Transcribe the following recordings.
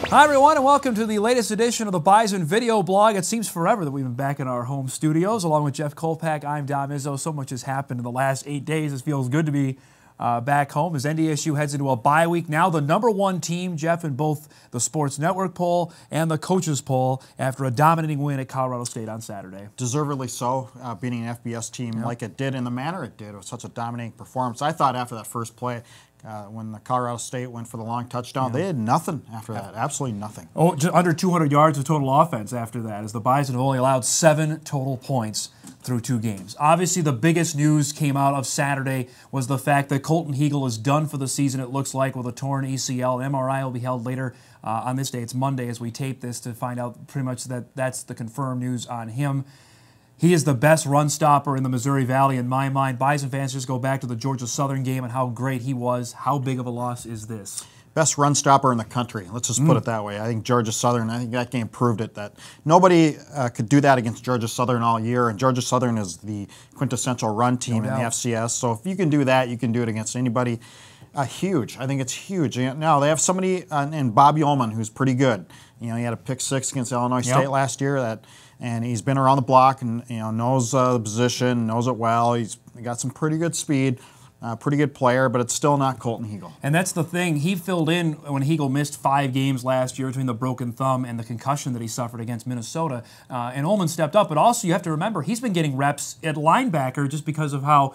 Hi everyone, and welcome to the latest edition of the Bison video blog. It seems forever that we've been back in our home studios. Along with Jeff Kolpack, I'm Izzo. So much has happened in the last 8 days. It feels good to be back home as NDSU heads into a bye week. Now the #1 team, Jeff, in both the Sports Network poll and the coaches poll after a dominating win at Colorado State on Saturday. Deservedly so, beating an FBS team like it did in the manner it did. It was such a dominating performance. I thought after that first play, when the Colorado State went for the long touchdown, they had nothing after that, absolutely nothing. Oh, just under 200 yards of total offense after that, as the Bison have only allowed 7 total points through 2 games. Obviously, the biggest news came out of Saturday was the fact that Colton Heagle is done for the season, it looks like, with a torn ACL. An MRI will be held later on this day. It's Monday as we tape this to find out pretty much that that's the confirmed news on him. He is the best run stopper in the Missouri Valley in my mind. Bison fans just go back to the Georgia Southern game and how great he was. How big of a loss is this? Best run stopper in the country. Let's just put it that way. I think Georgia Southern, I think that game proved it, that nobody could do that against Georgia Southern all year, and Georgia Southern is the quintessential run team in the FCS. So if you can do that, you can do it against anybody. Huge. I think it's huge. Now, they have somebody in Bob Yeoman who's pretty good. You know, he had a pick 6 against Illinois State last year, and he's been around the block and knows the position, knows it well. He's got some pretty good speed. Pretty good player, but it's still not Colton Heagle. And that's the thing. He filled in when Heagle missed 5 games last year between the broken thumb and the concussion that he suffered against Minnesota. And Ullman stepped up, but also you have to remember he's been getting reps at linebacker just because of how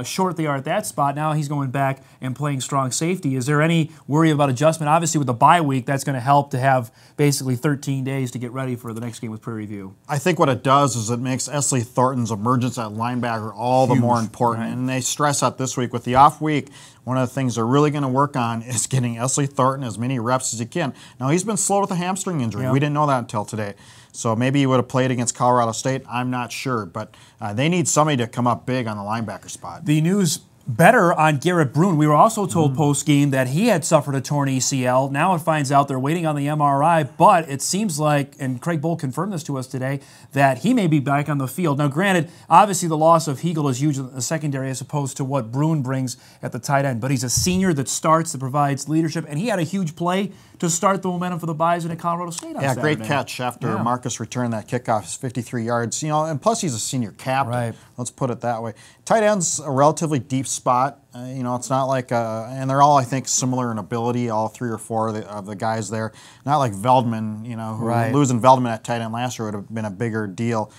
short they are at that spot. Now he's going back and playing strong safety. Is there any worry about adjustment? Obviously with the bye week, that's going to help to have basically 13 days to get ready for the next game with Prairie View. I think what it does is it makes Esley Thornton's emergence at linebacker all the more important. Right. And they stress that this week. With the off week, one of the things they're really going to work on is getting Esley Thornton as many reps as he can. Now, he's been slow with a hamstring injury. We didn't know that until today. So maybe he would have played against Colorado State. I'm not sure. But they need somebody to come up big on the linebacker spot. The news better on Garrett Bruin. We were also told post-game that he had suffered a torn ACL. Now it finds out they're waiting on the MRI, but it seems like, and Craig Bull confirmed this to us today, that he may be back on the field. Now granted, obviously the loss of Heagle is huge in the secondary as opposed to what Bruin brings at the tight end, but he's a senior that starts, that provides leadership, and he had a huge play to start the momentum for the Bison at Colorado State on Saturday. Great catch after Marcus returned that kickoff, 53 yards. You know, and plus he's a senior captain. Right. Let's put it that way. Tight end's a relatively deep spot. You know, it's not like, and they're all, I think, similar in ability, all 3 or 4 of the guys there. Not like Veldman, you know, who losing Veldman at tight end last year would have been a bigger deal.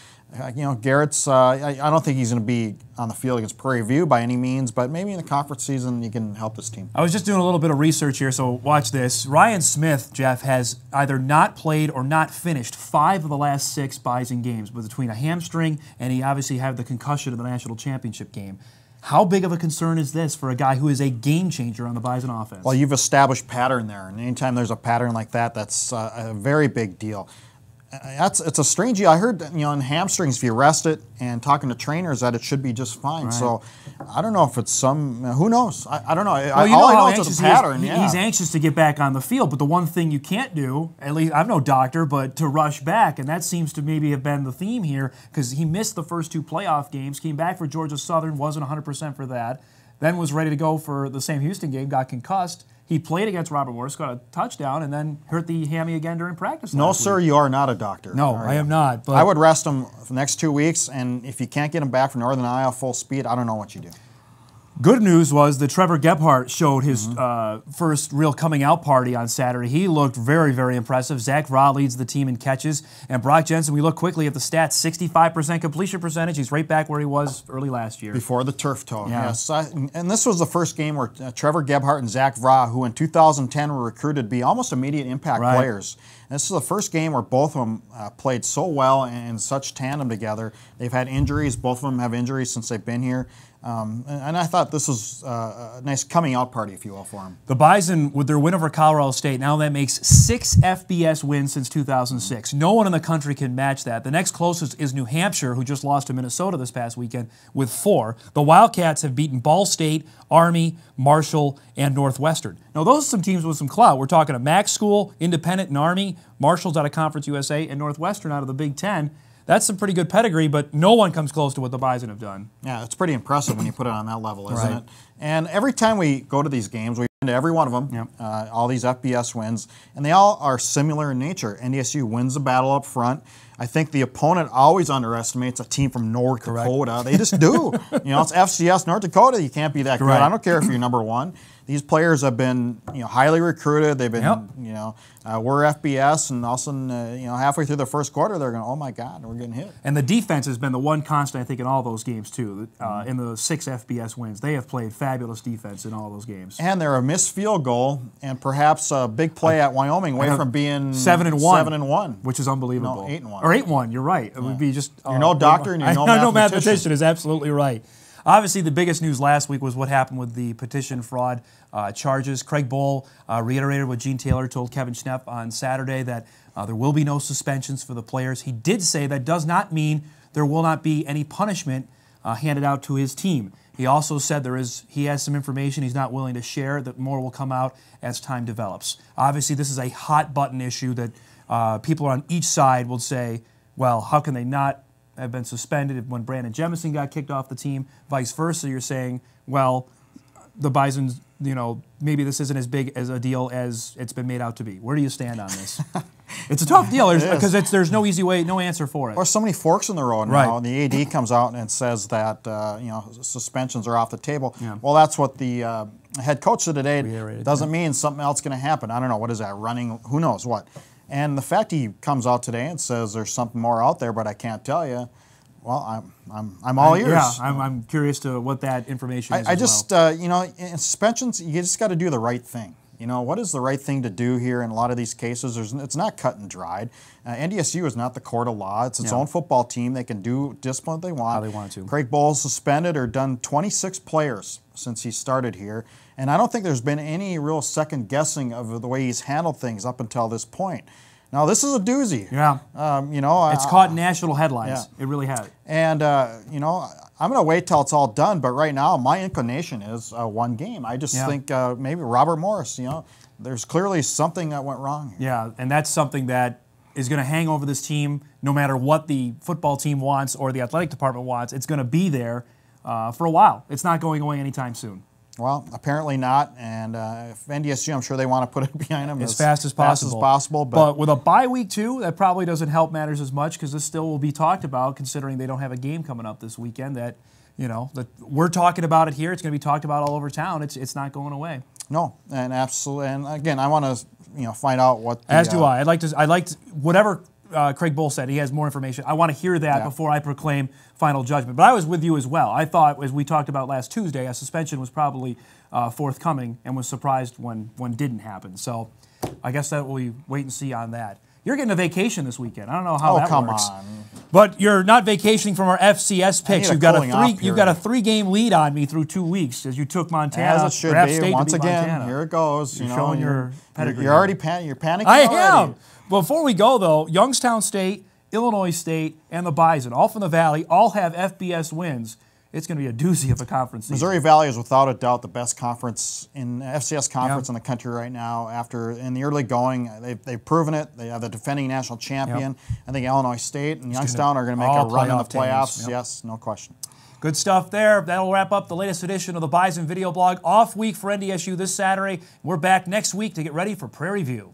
You know, Garrett's, I don't think he's going to be on the field against Prairie View by any means, but maybe in the conference season he can help this team. I was just doing a little bit of research here, so watch this. Ryan Smith, Jeff, has either not played or not finished 5 of the last 6 Bison games, between a hamstring and he obviously had the concussion of the national championship game. How big of a concern is this for a guy who is a game changer on the Bison offense? Well, you've established pattern there, and anytime there's a pattern like that, that's a very big deal. It's a strange deal. I heard, you know, in hamstrings, if you rest it, and talking to trainers, that it should be just fine. So I don't know if it's some, who knows? I don't know. Well, you all know I how know is it's a pattern. He's anxious to get back on the field, but the one thing you can't do, at least I'm no doctor, but to rush back, and that seems to maybe have been the theme here, because he missed the first 2 playoff games, came back for Georgia Southern, wasn't 100% for that, then was ready to go for the Sam Houston game, got concussed. He played against Robert Morris, got a touchdown, and then hurt the hammy again during practice. No, sir, you are not a doctor. No, I am not. But I would rest him for the next 2 weeks, and if you can't get him back from Northern Iowa full speed, I don't know what you do. Good news was that Trevor Gebhardt showed his first real coming out party on Saturday. He looked very, very impressive. Zach Vra leads the team in catches. And Brock Jensen, we look quickly at the stats, 65% completion percentage. He's right back where he was early last year. Before the turf toe, yes. And this was the first game where Trevor Gebhardt and Zach Vra, who in 2010 were recruited to be almost immediate impact players. And this is the first game where both of them played so well and in such tandem together. They've had injuries. Both of them have injuries since they've been here. And I thought this was a nice coming out party, if you will, for them. The Bison, with their win over Colorado State, now that makes 6 FBS wins since 2006. No one in the country can match that. The next closest is New Hampshire, who just lost to Minnesota this past weekend, with 4. The Wildcats have beaten Ball State, Army, Marshall, and Northwestern. Now, those are some teams with some clout. We're talking a MAC school, Independent and Army, Marshall's out of Conference USA, and Northwestern out of the Big Ten. That's some pretty good pedigree, but no one comes close to what the Bison have done. Yeah, it's pretty impressive when you put it on that level, isn't it? And every time we go to these games, we into every one of them, Yep. all these FBS wins, and they all are similar in nature. NDSU wins the battle up front. I think the opponent always underestimates a team from North Dakota. They just do. It's FCS, North Dakota. You can't be that good. I don't care if you're number one. These players have been, highly recruited. They've been, we're FBS, and all of a sudden, halfway through the first quarter, they're going, oh my God, we're getting hit. And the defense has been the one constant, I think, in all those games too. In the 6 FBS wins, they have played fabulous defense in all those games. And they're a missed field goal, and perhaps a big play at Wyoming, away from being 7-1, 7-1, which is unbelievable. No, 8-1 or 8-1 . You're right. It would be just. You're no doctor, and you're no mathematician. mathematician. Is absolutely right. Obviously, the biggest news last week was what happened with the petition fraud charges. Craig Bohl reiterated what Gene Taylor told Kevin Schnepp on Saturday, that there will be no suspensions for the players. He did say that does not mean there will not be any punishment handed out to his team. He also said he has some information he's not willing to share, that more will come out as time develops. Obviously, this is a hot button issue that people on each side will say, well, how can they not have been suspended when Brandon Jemison got kicked off the team? Vice versa, you're saying, well, the Bisons, maybe this isn't as big as a deal as it's been made out to be. Where do you stand on this? It's a tough deal because there's no easy way, no answer for it. There's so many forks in the road now. And the AD comes out and says that suspensions are off the table. Yeah. Well, that's what the head coach said today. Doesn't mean something else is going to happen. I don't know, what is that, running? Who knows what? And the fact he comes out today and says there's something more out there, but I can't tell you. Well, I'm all ears. Yeah, I'm curious to what that information is. I just in suspensions, you just got to do the right thing. What is the right thing to do here in a lot of these cases? It's not cut and dried. NDSU is not the court of law. It's its own football team. They can do discipline they want. How they want to. Craig Bohl suspended or done 26 players since he started here. And I don't think there's been any real second guessing of the way he's handled things up until this point. Now, this is a doozy. Yeah. It's caught national headlines. Yeah. It really has. And, I'm going to wait till it's all done. But right now, my inclination is one game. I just think maybe Robert Morris, there's clearly something that went wrong here. Yeah, and that's something that is going to hang over this team no matter what the football team wants or the athletic department wants. It's going to be there for a while. It's not going away anytime soon. Well, apparently not, and if NDSU, I'm sure they want to put it behind them as fast as possible. But with a bye week too, that probably doesn't help matters as much, because this still will be talked about, considering they don't have a game coming up this weekend. That that we're talking about it here. It's going to be talked about all over town. It's not going away. No, and absolutely. And again, I want to find out what. As do I. I'd like to whatever Craig Bohl said. He has more information. I want to hear that before I proclaim final judgment. But I was with you as well. I thought, as we talked about last Tuesday, a suspension was probably forthcoming, and was surprised when one didn't happen. So I guess that we'll wait and see on that. You're getting a vacation this weekend. I don't know how that works. Oh, come on. But you're not vacationing from our FCS picks. You've got a 3-game lead on me through 2 weeks, as you took Montana. As it should be. Once again, Montana. Here it goes. You're showing your pedigree. You're already you're panicking. I am. Before we go, though, Youngstown State, Illinois State, and the Bison, all from the Valley, all have FBS wins. It's going to be a doozy of a conference season. Missouri Valley is without a doubt the best conference in FCS conference in the country right now. In the early going, they've proven it. They have the defending national champion. I think Illinois State and Youngstown are going to make a run in the playoffs. Yes, no question. Good stuff there. That'll wrap up the latest edition of the Bison Video Blog. Off week for NDSU this Saturday. We're back next week to get ready for Prairie View.